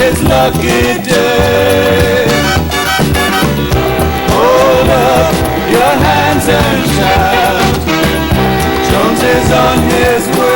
his lucky day. Hold up your hands and shout, Jones is on his way.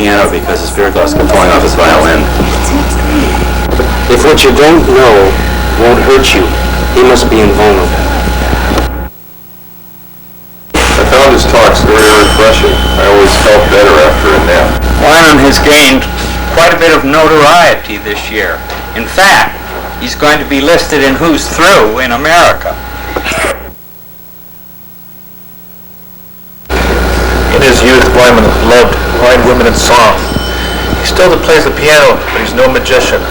piano because his spirit glass kept falling off his violin. If what you don't know won't hurt you, he must be invulnerable. I found his talks very refreshing. I always felt better after a nap. Wyman has gained quite a bit of notoriety this year. In fact, he's going to be listed in Who's Through in America. In his youth, Wyman loved wine, women, and song. He still plays the piano, but he's no magician.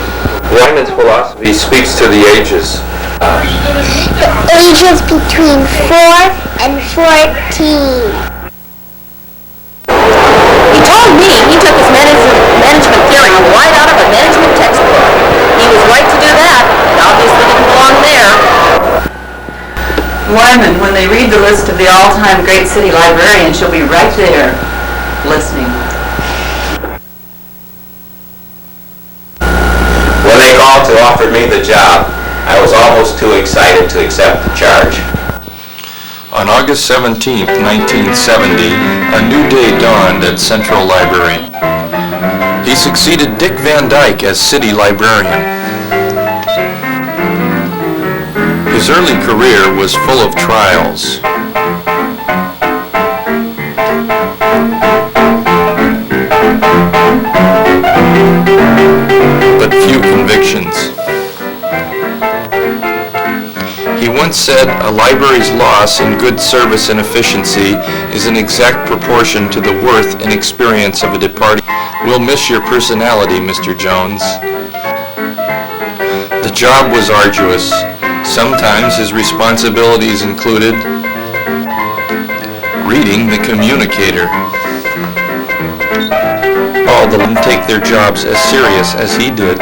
Wyman's philosophy speaks to the ages. Ages between 4 and 14. He told me he took his management theory right out of a management textbook. He was right to do that. It obviously didn't belong there. Wyman, when they read the list of the all-time great city librarians, she'll be right there, listening. When they called to offer me the job, I was almost too excited to accept the charge. On August 17, 1970, a new day dawned at Central Library. He succeeded Dick Van Dyke as city librarian. His early career was full of trials. But few convictions. He once said, "A library's loss in good service and efficiency is an exact proportion to the worth and experience of a departing. We'll miss your personality, Mr. Jones." The job was arduous. Sometimes his responsibilities included reading the communicator. All didn't take their jobs as serious as he did.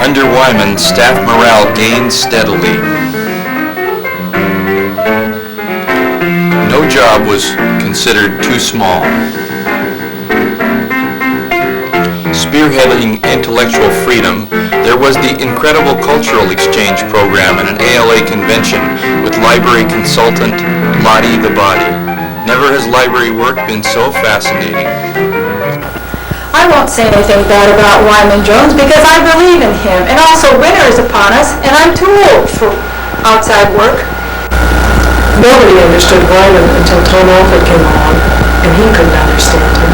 Under Wyman, staff morale gained steadily. No job was considered too small. Spearheading intellectual freedom, there was the incredible cultural exchange program and an ALA convention with library consultant Lottie the Body. Never has library work been so fascinating. I won't say anything bad about Wyman Jones because I believe in him, and also winter is upon us, and I'm too old for outside work. Nobody understood Wyman until Tom Alford came along, and he couldn't understand him.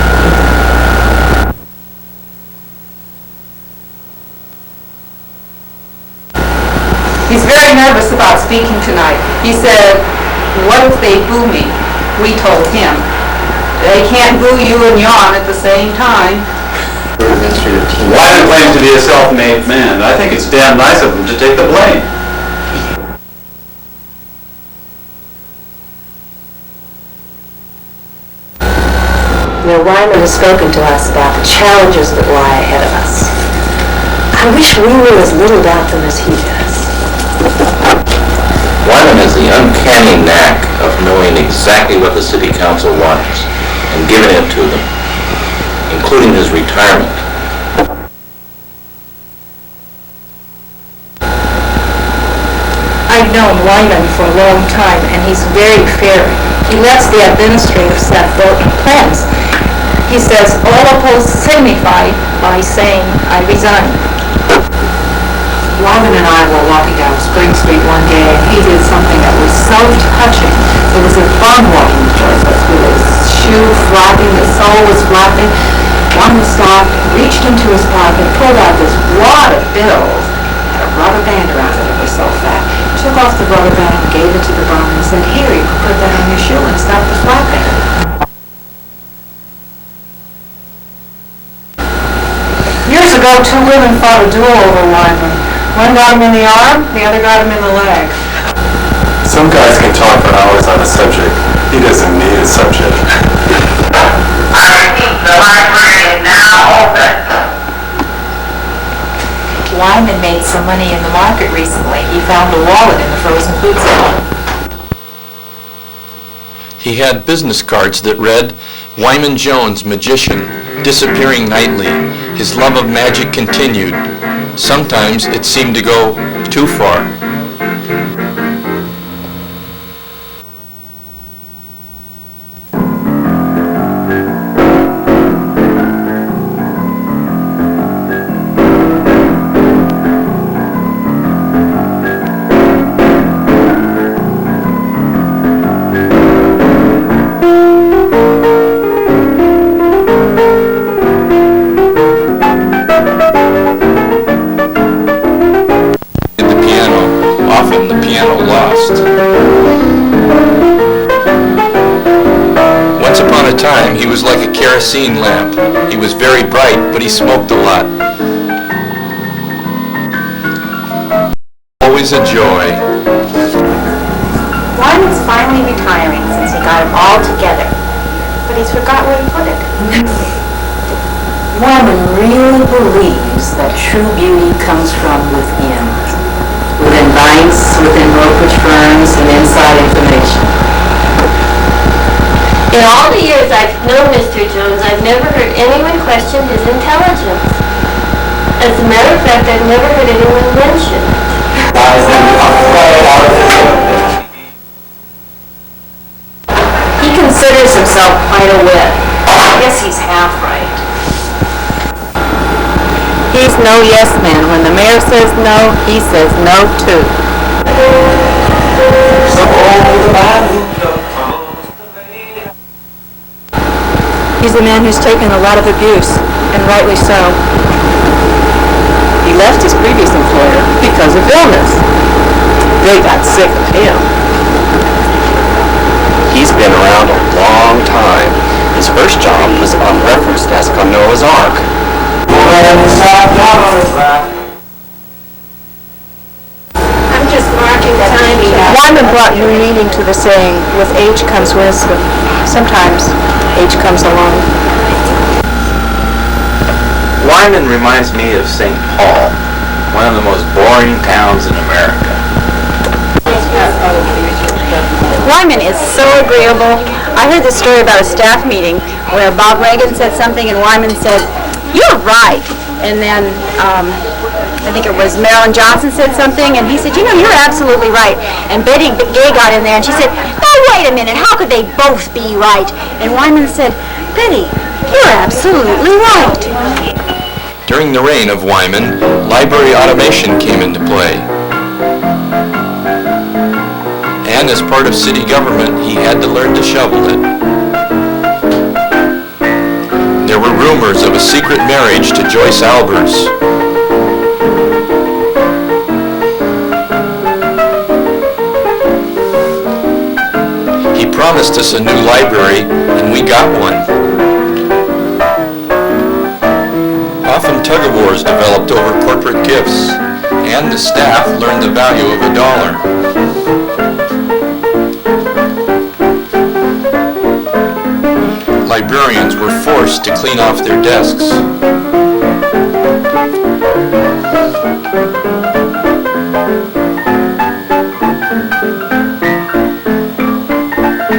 He's very nervous about speaking tonight. He said, "What if they boo me?" We told him, "They can't boo you and yawn at the same time." Wyman claims to be a self-made man. I think it's damn nice of him to take the blame. Now, Wyman has spoken to us about the challenges that lie ahead of us. I wish we knew as little about them as he does. Wyman has the uncanny knack of knowing exactly what the city council wants and giving it to them, including his retirement. I've known Wyman for a long time, and he's very fair. He lets the administrative staff vote on plans. He says all opposed signify by saying, "I resign." Wyman and I were walking down Spring Street one day, and he did something that was so touching. It was a fun walking towards us with his shoe flapping, the sole was flapping. Wyman stopped, reached into his pocket, pulled out this wad of bills, had a rubber band around it. It was so fat. Took off the rubber band, gave it to the barman, and said, "Here, you can put that on your shoe and stop the flapping." Years ago, two women fought a duel over Wyman. One got him in the arm, the other got him in the leg. Some guys can talk for hours on a subject. He doesn't need a subject. I think the library is now open. Wyman made some money in the market recently. He found a wallet in the frozen food section. He had business cards that read, "Wyman Jones, magician, disappearing nightly. His love of magic continued. Sometimes it seemed to go too far." piano lost. Once upon a time, he was like a kerosene lamp. He was very bright, but he smoked a lot. Always a joy. Wyman's finally retiring since he got it all together, but he's forgot where he put it. Wyman really believes that true beauty comes from within banks, within brokerage firms, and inside information. In all the years I've known Mr. Jones, I've never heard anyone question his intelligence. As a matter of fact, I've never heard anyone mention it. He considers himself quite a wit. I guess he's half right. He's no yes man. When the mayor says no, he says no too. He's a man who's taken a lot of abuse, and rightly so. He left his previous employer because of illness. They got sick of him. He's been around a long time. His first job was on reference desk on Noah's Ark. I'm just marking time here. Wyman brought new meaning to the saying, with age comes wisdom. Sometimes age comes alone. Wyman reminds me of St. Paul, one of the most boring towns in America. Wyman is so agreeable. I heard this story about a staff meeting where Bob Reagan said something and Wyman said, "You're right." And then I think it was Marilyn Johnson said something and he said, "You know, you're absolutely right." And Betty Gay got in there and she said, "Now wait a minute, how could they both be right?" And Wyman said, "Betty, you're absolutely right." During the reign of Wyman, library automation came into play. And as part of city government, he had to learn to shovel it. There were rumors of a secret marriage to Joyce Albers. He promised us a new library, and we got one. Often tug-of-wars developed over corporate gifts, and the staff learned the value of $1. Librarians were forced to clean off their desks.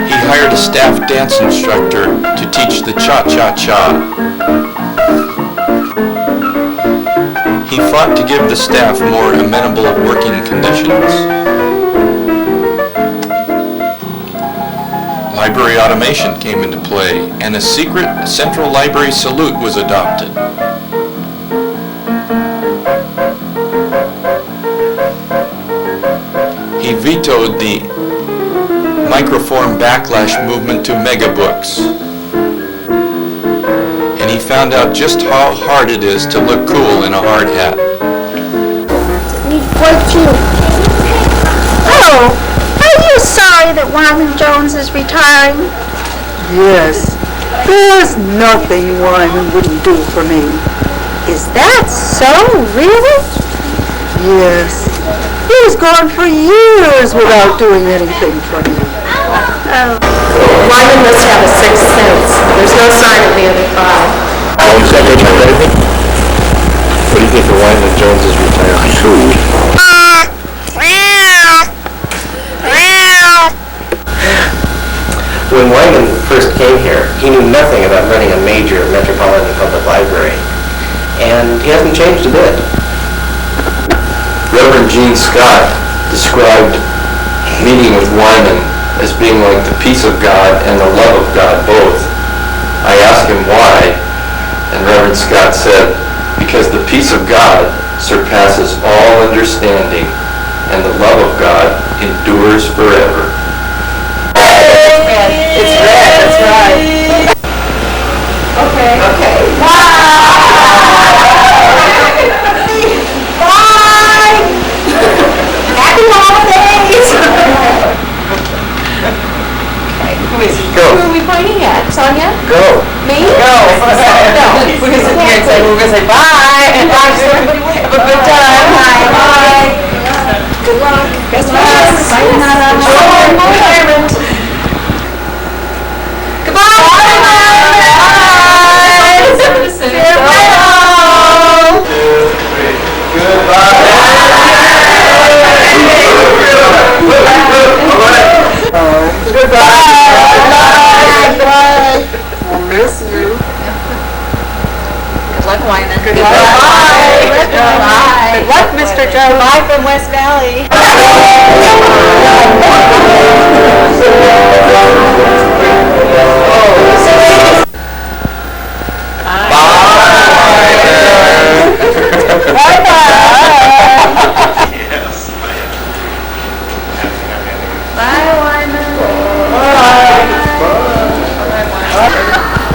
He hired a staff dance instructor to teach the cha-cha-cha. He fought to give the staff more amenable working conditions. Library automation came into play, and a secret central library salute was adopted. He vetoed the microform backlash movement to megabooks. And he found out just how hard it is to look cool in a hard hat. Need 14. Oh, are you sorry that Wyman Jones is retiring? Yes. There's nothing Wyman wouldn't do for me. Is that so, really? Yes. He's gone for years without doing anything for me. Oh. Wyman must have a sixth sense. There's no sign of the other five. Jones, that take my anything? What do you think of Wyman Jones's retirement? When Wyman first came here, he knew nothing about running a major metropolitan public library, and he hasn't changed a bit. Reverend Gene Scott described meeting with Wyman as being like the peace of God and the love of God both. I asked him why, and Reverend Scott said, because the peace of God surpasses all understanding, and the love of God endures forever. It's red, that's right. Okay. Bye! Happy holidays! say, we're gonna say bye. Bye, everybody. Have a good time. Bye. Good luck. Best wishes. Enjoy your retirement. Goodbye. I'll miss you. Good luck, Wyman. Good luck. Bye. Bye. Good luck, Mr. Joe. Bye from West Valley.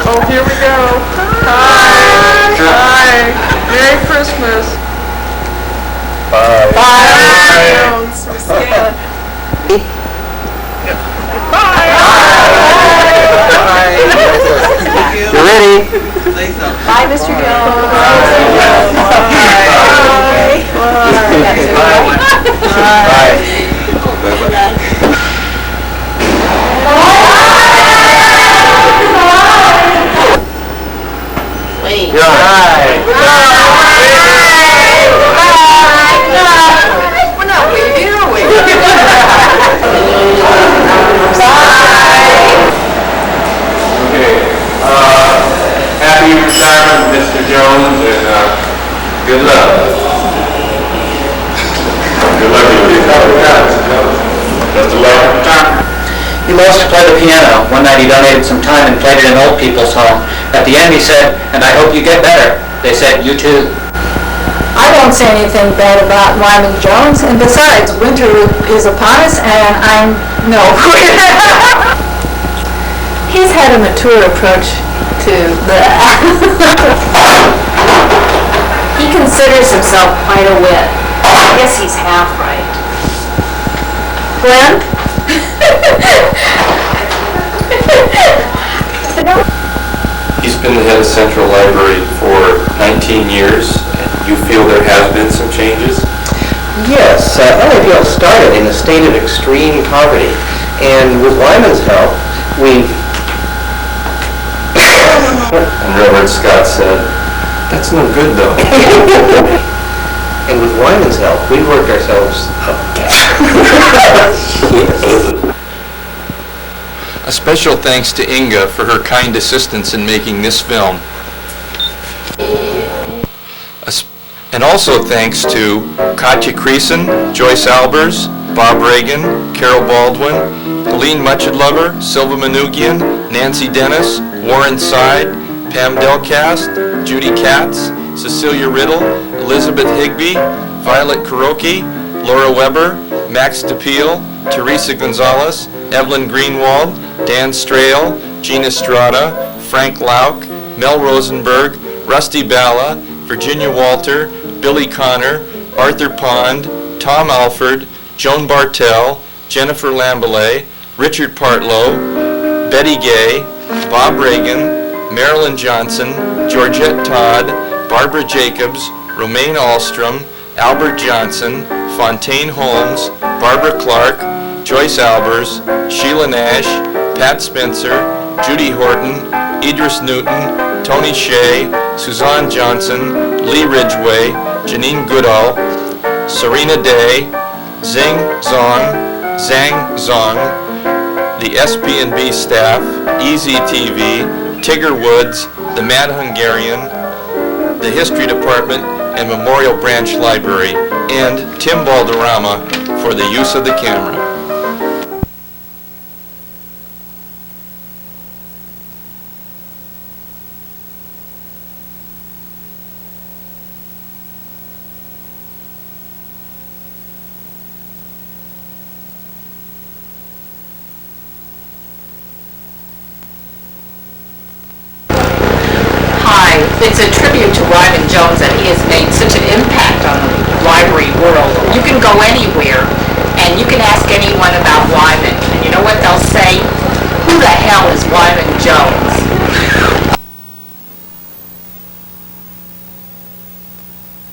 Oh, here we go. Hi. Hi. Merry Christmas. Bye. Bye. Jones. We'll see ya. Bye. Bye. You ready? Bye, Mr. Jones. Wait. Right. We're not waiting, are we? Okay, happy retirement, Mr. Jones, and good luck. Good luck to you. Best of luck. He loves to play the piano. One night he donated some time and played it in old people's home. At the end he said, "And I hope you get better." They said, "You too." I don't say anything bad about Wyman Jones, and besides, winter is upon us, and no. He's had a mature approach to that. He considers himself quite a wit. I guess he's half right. Glenn? He's been the head of Central Library for 19 years. You feel there has been some changes? Yes, LAPL started in a state of extreme poverty, and with Wyman's help, we've... And Reverend Scott said, "That's no good though." And with Wyman's help, we've worked ourselves up. A special thanks to Inga for her kind assistance in making this film. And also thanks to Katja Creason, Joyce Albers, Bob Reagan, Carol Baldwin, Helene Muchedlover, Silva Manugian, Nancy Dennis, Warren Side, Pam Delcast, Judy Katz, Cecilia Riddle, Elizabeth Higbee, Violet Kuroki, Laura Weber, Max DePiel, Teresa Gonzalez, Evelyn Greenwald, Dan Strahl, Gina Strada, Frank Lauk, Mel Rosenberg, Rusty Balla, Virginia Walter, Billy Connor, Arthur Pond, Tom Alford, Joan Bartel, Jennifer Lambelet, Richard Partlow, Betty Gay, Bob Reagan, Marilyn Johnson, Georgette Todd, Barbara Jacobs, Romaine Alstrom, Albert Johnson, Fontaine Holmes, Barbara Clark, Joyce Albers, Sheila Nash, Pat Spencer, Judy Horton, Idris Newton, Tony Shea, Suzanne Johnson, Lee Ridgway, Janine Goodall, Serena Day, Zing Zong, Zhang Zong, the SP&B staff, Easy TV, Tigger Woods, the Mad Hungarian, the History Department and Memorial Branch Library, and Tim Balderrama for the use of the camera. It's a tribute to Wyman Jones that he has made such an impact on the library world. You can go anywhere and you can ask anyone about Wyman, and you know what they'll say? Who the hell is Wyman Jones?